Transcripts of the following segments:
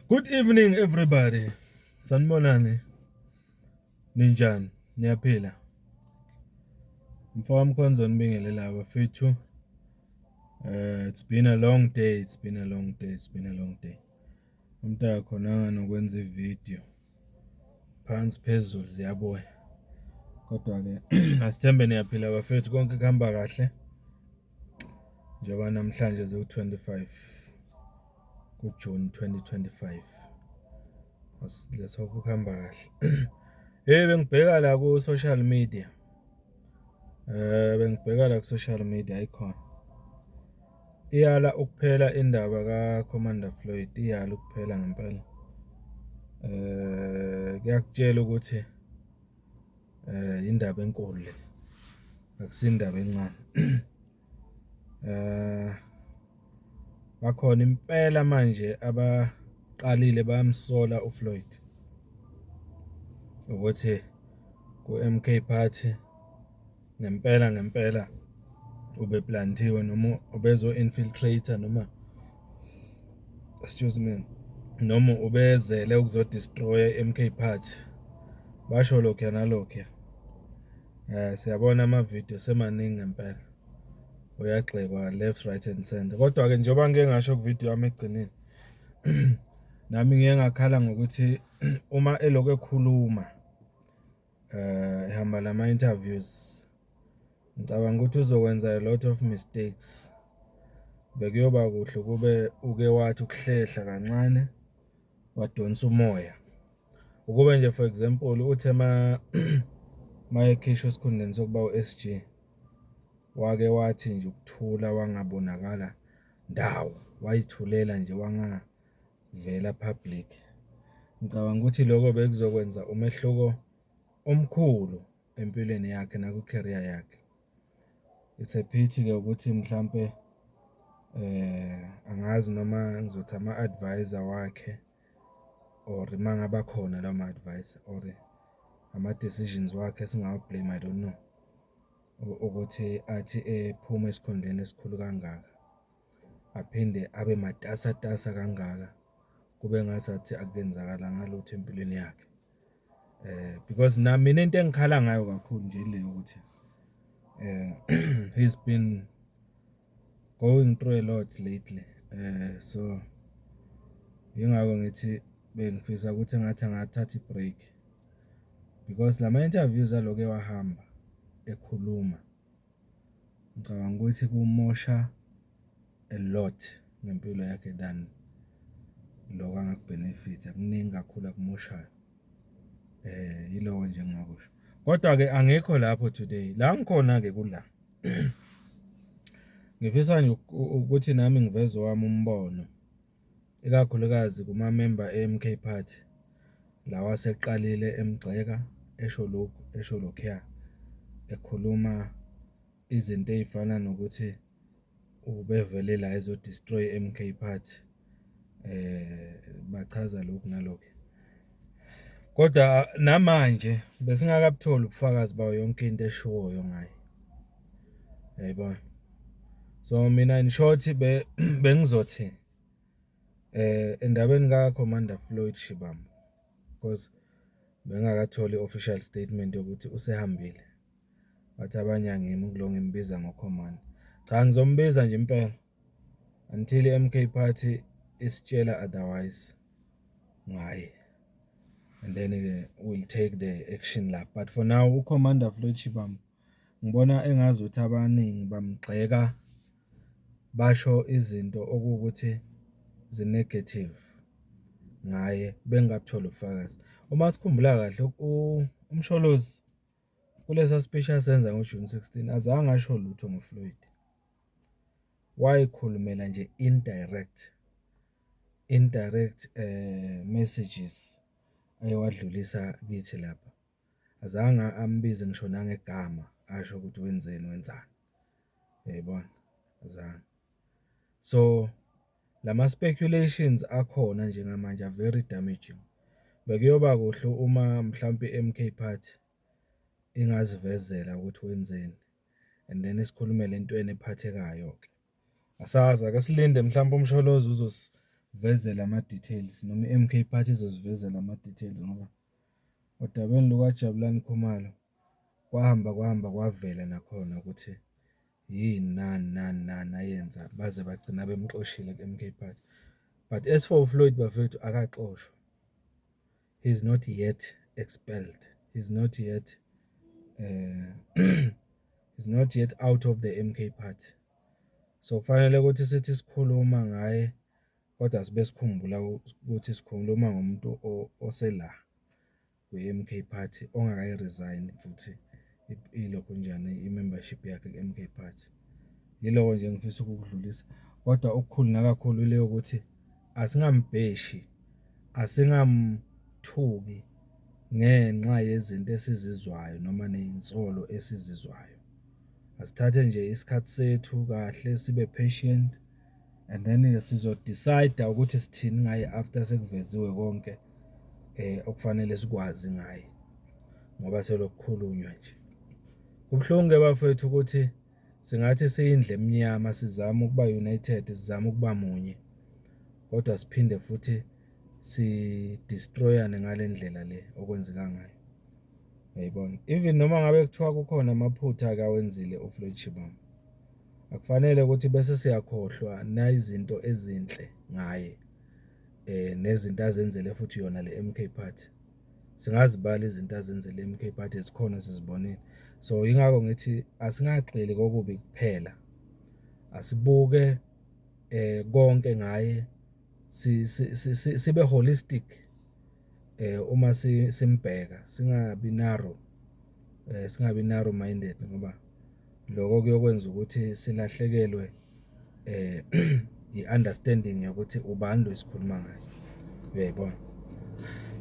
Good evening everybody. Sanibonani. Ninjani? Niyaphila? Mfowami Khonzweni Bingelela bafethu. It's been a long day. It's been a long day. It's been a long day. Umntaka khonanga nokwenza ivideo. Phansi phezulu ziyaboya. Kodwa ke asithembe niyaphila bafethu konke kuhamba kahle. Njengoba namhlanje zo25 kuJune 2025. Let's hope kuhamba kahle. Bengibheka la ku social media. Bengibheka la ku social media ikhona. Iyala ukuphela indaba kaCommander Floyd, iyala ukuphela ngempela. Kuyakutshela ukuthi indaba enkulu le. Akusindaba encane. Bakhona impela manje abaqalile bayamsola uFloyd. Ukuthi ku MK Party ngempela ubeplantiwe noma ubezo infiltrator noma noma ubezele ukuzodestroy MK Party. Basho lokho nalokho. Siyabona ama video semaningi ngempela. Uyagxekwa left right and center. Kodwa ke njengoba ngeke ngasho ku video yami egcinile. Nami ngeke ngakhala ngokuthi uma eloko ekhuluma ehamba lama interviews ngicabanga ukuthi uzokwenza a lot of mistakes. Bekuyoba kuhle kube uke wathi ukuhlehla kancane wadonsa umoya. Ukube nje for example uthe mayekhishwa esikhundleni sokuba uSG wake wathi nje ukuthula wangabonakala ndawo wayithulela nje wangavela public. Ngicabanga ukuthi lokho bekuzokwenza umehluko omkhulu empilweni yakhe naku career yakhe. It's a pity ke ukuthi mhlambe angazi noma ngizothi ama advisor wakhe or mangaba khona lawo advisor or ama decisions wakhe singawa blame I don't know. Ukuthi athi ephuma esikhundleni esikhulu kangaka aphinde abe matasa kangaka kube ngasathi akenzakala ngalutho empilweni yakhe. Because nami into engikhala ngayo kakhulu nje ile ukuthi he's been going through a lot lately. So yingakho ngithi bengifisa ukuthi ngathi angathatha ibreak because lama interviews aloke wahamba ekhuluma ngicabanga ukuthi kumosha a lot ngempilo yakhe than lokho angakbenefit akuningi kakhulu akumoshayo. Yiloko nje engakusho. Kodwa ke angikho lapho today. La ngikhona ke kula. Ngifisa nje ukuthi nami ngiveze wami umbono. Ikakhulukazi kuma member eMK Party lawa seqalile emgxeka esho lokho ekhuluma izinto ezifana nokuthi ubevele la ezo destroy MK Party. Bachaza lokho nalokho. Kodwa namanje besingakabutholi ubufakazi bayo yonke into eshoyo ngaye. Yayibona. So mina in short bengizothi endabeni kaCommander Floyd Shivambu because bengakatholi official statement yokuthi usehambile. Bathi abanye angimi kuloko ngimbiza ngoCommander. Cha ngizombiza nje impela until MK Party isitshela otherwise ngaye. And then we'll take the action lap. But for now uCommander Floyd Shivambu ngibona engazi ukuthi abaningi bamgxeka basho izinto okuwukuthi zinegative ngaye bengakuthola ubufakazi. Uma sikhumbula kahle umsholozi kulesa speech asenza ngoJune 16 azange asho lutho ngoFloyd. Wayikhulumela nje indirect messages ayewadlulisa kithi lapha. Azange ambize ngisho nangegama asho ukuthi wenzani. Yayibona? Azange. So lama speculations akhona njengamanje are very damaging. Bekuyoba kuhle uma mhlambi MK Party ingazivezela ukuthi wenzeni and then isikhulume lento enephathekayo ke. Asazi ake silinde mhlawumbe umsholozi vezela ama-details noma i-MK Party izosivezela ama-details ngoba odabeni lukaJabulani Khumalo kwahamba kwavela nakhona ukuthi yini nani ayenza baze bagcina bemxoshile ku-MK Party. But as for uFloyd Bafethu akaxoshwa. He's not yet expelled. He's not yet he's not yet out of the MK Party. So kufanele ukuthi sithi sikhuluma ngaye kodwa sibe sikhumbula ukuthi sikhuluma ngomuntu osela kwi-MK Party ongakayi-resign futhi ilokho njani i-membership yakhe ku-MK Party. Yiloko nje ngifisa ukukudlulisa. Kodwa okukhulu nakakhulu ile ukuthi asingambheshi, asingamthuki ngenxa yezinto esizizwayo noma nezinsolo esizizwayo. Asithathe nje isikhathi sethu kahle sibe patient and then sizodecide ukuthi sithini ngaye after sekuveziwe konke okufanele sikwazi ngaye ngoba selokukhulunywa nje. Kubuhlungu bafethu ukuthi singathi siyindle emnyama sizama ukuba united, sizama ukuba munye kodwa siphinde futhi si-destroyane ngale ndlela le okwenzeka ngayo. Uyayibona? Even noma ngabe kuthiwa kukhona amaphutha akawenzile uFloyd Shivambu, akufanele ukuthi bese siyakhohlwa na izinto ezinhle ngaye nezinto azenzele futhi yona le MK Party. Singazibala izinto azenzele MK Party esikhona sizibonile. So ingakho ngithi asingagxili kokubi kuphela. Asibuke konke ngaye sibe holistic uma simbheka, singabi narrow minded ngoba lokho kuyokwenza ukuthi silahlekelwe i-understanding yokuthi ubani esikhuluma ngayo. Uyayibona?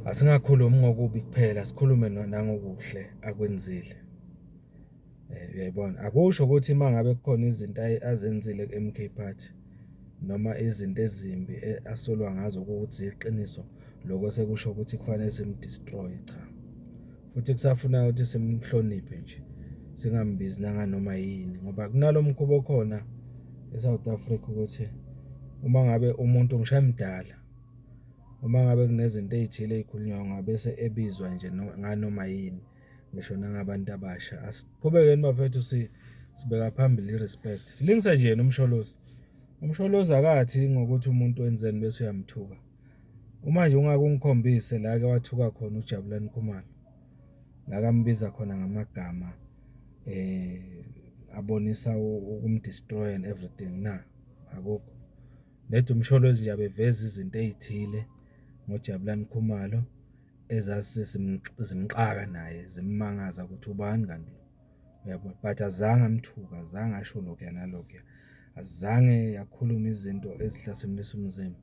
Asingakhulumi ngokubi kuphela, sikhulume nangokuhle akwenzile. Uyayibona? Akusho ukuthi mangabe kukhona izinto azenzile ku-MK Party noma izinto ezimbi asolwa ngazo ukuthi iqiniso lokho sekusho ukuthi kufanele simdestroy, cha. Futhi kusafuna ukuthi simhloniphe nje, singambizi nanganoma yini ngoba kunalo mkhubo khona eSouth Africa ukuthi uma ngabe umuntu ngisho emdala, uma ngabe kunezinto ezithile ezikhulunywa ngabe ebizwa nje nganoma yini ngisho nangabantu abasha. Asiqhubekeni bafethu sibeka phambili i-respect. Silingisa nje nomsholozi. Umsholozi akathi ngokuthi umuntu wenzeni bese uyamthuka. Uma nje ungake ungikhombise la ke wathuka khona uJabulani Khumalo, la kambiza khona ngamagama abonisa ukumdestroy and everything, na akukho. Lethu umsholozi nje abeveza izinto ezithile ngoJabulani Khumalo ezazimxaka naye zimmangaza ukuthi ubani kanti. Uyabona? But azange amthuka, azange asho lokho nalokho, azange yakhuluma izinto ezihlasimlisa umzimba.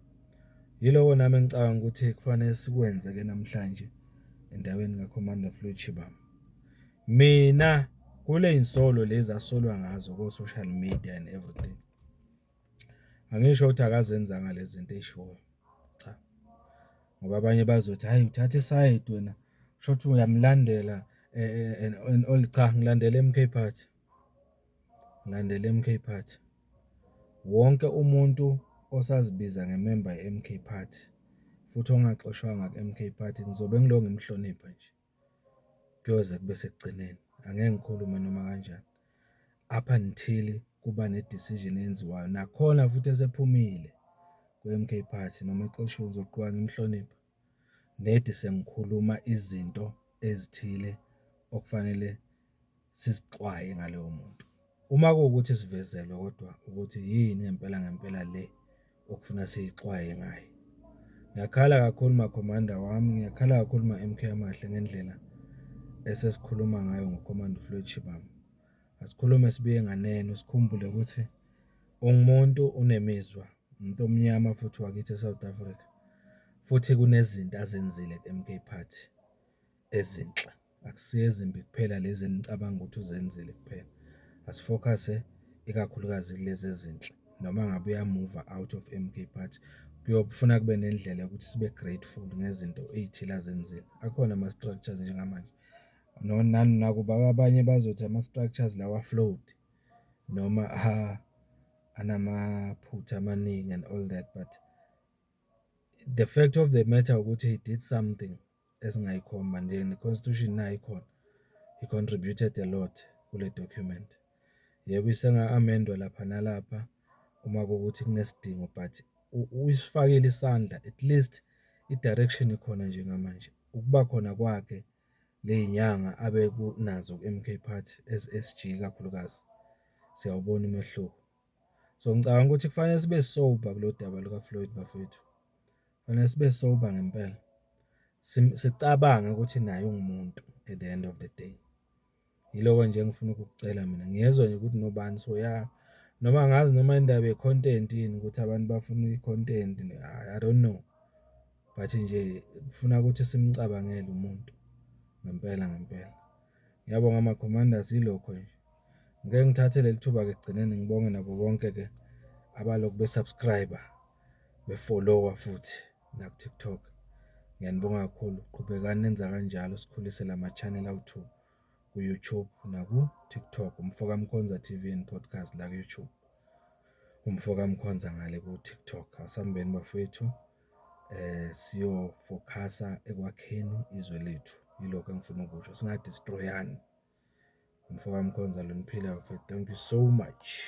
Yiloko nami engicabanga ukuthi kufanele sikwenze ke namhlanje endaweni kaCommander Floyd Shivambu. Mina kule insolo lezi asolwa ngazo ko social media and everything, angisho ukuthi akazenza ngale zinto ezishoyo, cha. Ngoba abanye bazothi hayi uthatha iside wena, kusho ukuthi uyamlandela and all. Cha, ngilandela MK Party, ngilandela MK Party. Wonke umuntu osazibiza ngemember ye-MK Party futhi ongaxoshwanga ku-MK Party ngizobe ngilo ngimhlonipha nje kuyoze kube sekugcineni. Angeke ngikhulume noma kanjani up until kuba ne-decision enziwayo. Nakhona futhi esephumile ku-MK Party noma exoshiwe ngizoqhubeka ngimhlonipha nedi sengikhuluma izinto ezithile okufanele sizixwaye ngaleyo muntu. Uma kuwukuthi sivezelwe kodwa ukuthi yini ngempela le okufuna siyixwaye ngayo. Ngiyakhala kakhulu makhomanda wami, ngiyakhala kakhulu ma-MK amahle ngendlela esesikhuluma ngayo ngoCommander Floyd Shivambu. Asikhulume sibuye nganeno, sikhumbule ukuthi ungumuntu unemizwa, umuntu omnyama futhi wakithi eSouth Africa. Futhi kunezinto azenzile ku-MK Party ezinhle, akusiyo ezimbi kuphela lezi enicabanga ukuthi uzenzile kuphela. Asifocuse ikakhulukazi kulezi ezinhle. Noma ngabe uyamuva out of MK Party, kuyofuna kube nendlela ukuthi sibe grateful ngezinto ezithile azenzile. Akhona ama-structures njengamanje. Nani nakuba abanye bazothi ama-structures lawa float noma anamaphutha amaningi and all that, but The fact of the matter ukuthi he did something esingayikhomba nje ne-constitution nayo ikhona. He contributed a lot kule document. Yebo isenga-amendwa lapha nalapha uma kuwukuthi kunesidingo, but usifakile isandla, at least i-direction ikhona njengamanje. Ukuba khona kwakhe ley'nyanga abekunazo ku-MK Party as-SG ikakhulukazi, siyawubona umehluko. So ngicabanga ukuthi kufanele sibe sober kulo daba luka-Floyd bafethu. Kufanele sibe sober ngempela. Sicabange ukuthi naye ungumuntu at the end of the day. Yiloko nje engifuna ukukucela mina. Ngiyezwa nje ukuthi nobani so ya noma ngazi noma indaba ye-content yini ukuthi abantu bafuna i-content, I don't know. But nje kufuna ukuthi simcabangele umuntu ngempela ngempela. Ngiyabonga ama-commanders yilokho nje. Ngeke ngithathe leli thuba-ke ekugcineni ngibonge nabo bonke-ke abalokhu besubscribe, befollowa futhi naku-TikTok. Ngiyanibonga kakhulu. Qhubekani nenza kanjalo sikhulise lama-channel awu-2 ku-YouTube naku-TikTok. Umfoka Mkhonza TV and podcast la ku-YouTube. Umfoka Mkhonza ngale ku-TikTok. Asambeni bafethu siyofokhasa ekwakheni izwe lethu. Yilokho engifuna ukusho. Singadestroyani. Umfoka Mkhonza lo niphila bafethu. Thank you so much.